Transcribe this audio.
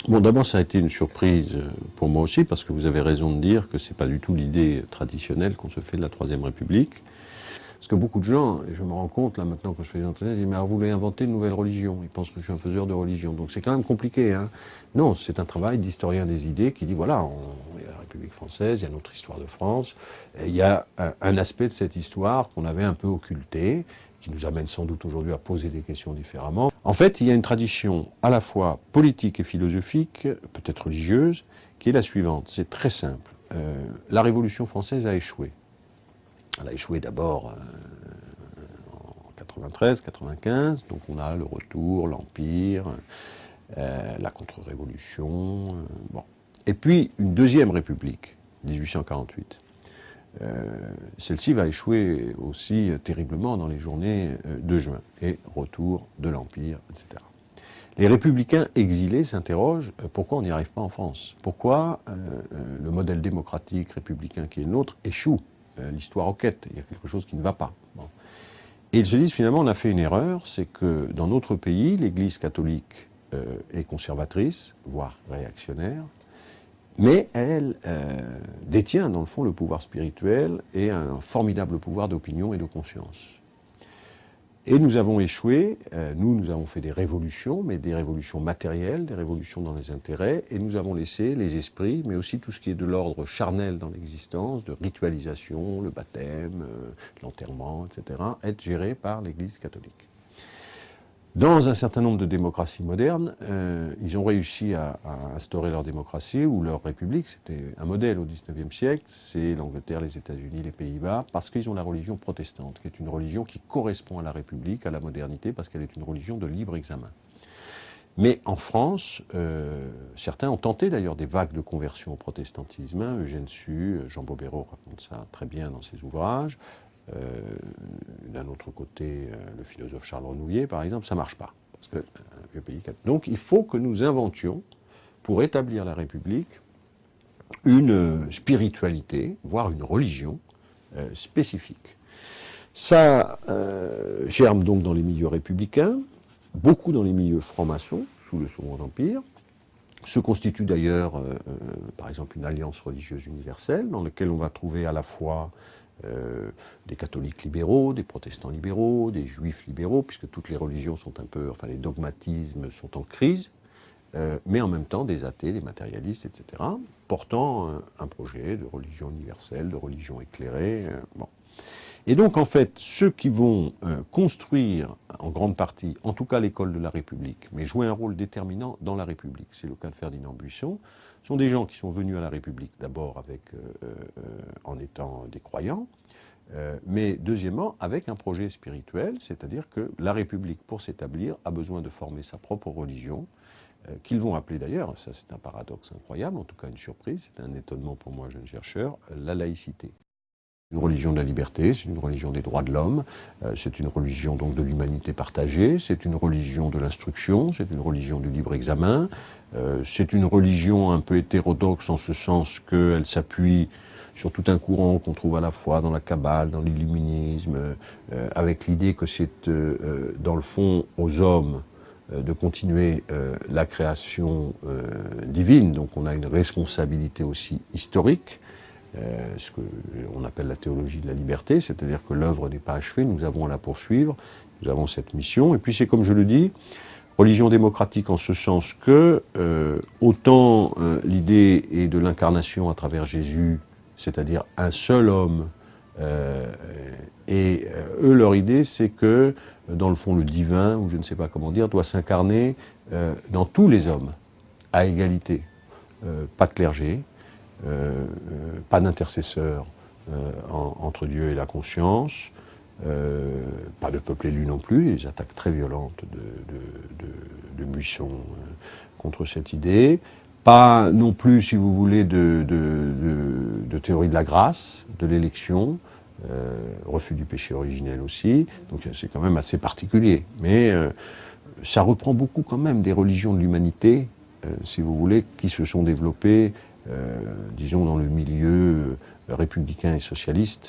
Bon, d'abord, ça a été une surprise pour moi aussi, parce que vous avez raison de dire que c'est pas du tout l'idée traditionnelle qu'on se fait de la Troisième République. Parce que beaucoup de gens, et je me rends compte là maintenant quand je fais des entretiens, ils disent mais alors vous voulez inventer une nouvelle religion. Ils pensent que je suis un faiseur de religion. Donc c'est quand même compliqué. Hein. Non, c'est un travail d'historien des idées qui dit voilà, il y a la République française, il y a notre histoire de France, et il y a un aspect de cette histoire qu'on avait un peu occulté, qui nous amène sans doute aujourd'hui à poser des questions différemment. En fait, il y a une tradition à la fois politique et philosophique, peut-être religieuse, qui est la suivante. C'est très simple. La Révolution française a échoué. Elle a échoué d'abord en 93, 95, donc on a le retour, l'Empire, la contre-révolution, bon. Et puis une deuxième République, 1848. Celle-ci va échouer aussi terriblement dans les journées de juin, et retour de l'Empire, etc. Les républicains exilés s'interrogent pourquoi on n'y arrive pas en France. Pourquoi le modèle démocratique républicain qui est le nôtre échoue. L'histoire enquête, il y a quelque chose qui ne va pas. Bon. Et ils se disent finalement on a fait une erreur, c'est que dans notre pays, l'Église catholique est conservatrice, voire réactionnaire, mais elle détient dans le fond le pouvoir spirituel et un formidable pouvoir d'opinion et de conscience. Et nous avons échoué, nous avons fait des révolutions, mais des révolutions matérielles, des révolutions dans les intérêts, et nous avons laissé les esprits, mais aussi tout ce qui est de l'ordre charnel dans l'existence, de ritualisation, le baptême, l'enterrement, etc., être gérés par l'Église catholique. Dans un certain nombre de démocraties modernes, ils ont réussi à instaurer leur démocratie ou leur république. C'était un modèle au XIXe siècle, c'est l'Angleterre, les États-Unis, les Pays-Bas, parce qu'ils ont la religion protestante, qui est une religion qui correspond à la République, à la modernité, parce qu'elle est une religion de libre examen. Mais en France, certains ont tenté d'ailleurs des vagues de conversion au protestantisme. Hein. Eugène Sue, Jean Bobéro raconte ça très bien dans ses ouvrages. D'un autre côté, le philosophe Charles Renouvier, par exemple, ça ne marche pas. Parce que, vieux pays. Donc il faut que nous inventions, pour établir la République, une spiritualité, voire une religion spécifique. Ça germe donc dans les milieux républicains, beaucoup dans les milieux francs-maçons, sous le Second Empire. Se constitue d'ailleurs, par exemple, une alliance religieuse universelle, dans laquelle on va trouver à la fois des catholiques libéraux, des protestants libéraux, des juifs libéraux, puisque toutes les religions sont un peu, enfin les dogmatismes sont en crise, mais en même temps des athées, des matérialistes, etc., portant un projet de religion universelle, de religion éclairée. Bon. Et donc en fait, ceux qui vont construire en grande partie, en tout cas l'école de la République, mais jouer un rôle déterminant dans la République, c'est le cas de Ferdinand Buisson, sont des gens qui sont venus à la République d'abord en étant des croyants, mais deuxièmement avec un projet spirituel, c'est-à-dire que la République, pour s'établir, a besoin de former sa propre religion, qu'ils vont appeler d'ailleurs, ça c'est un paradoxe incroyable, en tout cas une surprise, c'est un étonnement pour moi, jeune chercheur, la laïcité. Une religion de la liberté, c'est une religion des droits de l'homme, c'est une religion donc de l'humanité partagée, c'est une religion de l'instruction, c'est une religion du libre examen, c'est une religion un peu hétérodoxe en ce sens qu'elle s'appuie sur tout un courant qu'on trouve à la fois dans la Kabbale, dans l'illuminisme, avec l'idée que c'est dans le fond aux hommes de continuer la création divine, donc on a une responsabilité aussi historique, ce qu'on appelle la théologie de la liberté, c'est-à-dire que l'œuvre n'est pas achevée, nous avons à la poursuivre, nous avons cette mission, et puis c'est comme je le dis, religion démocratique en ce sens que autant l'idée est de l'incarnation à travers Jésus, c'est-à-dire un seul homme, et eux leur idée c'est que dans le fond le divin, ou je ne sais pas comment dire, doit s'incarner dans tous les hommes, à égalité, pas de clergé, pas d'intercesseur entre Dieu et la conscience, pas de peuple élu non plus, les attaques très violentes de Buisson contre cette idée, pas non plus, si vous voulez, de théorie de la grâce, de l'élection, refus du péché originel aussi, donc c'est quand même assez particulier, mais ça reprend beaucoup quand même des religions de l'humanité, si vous voulez, qui se sont développées disons dans le milieu républicain et socialiste.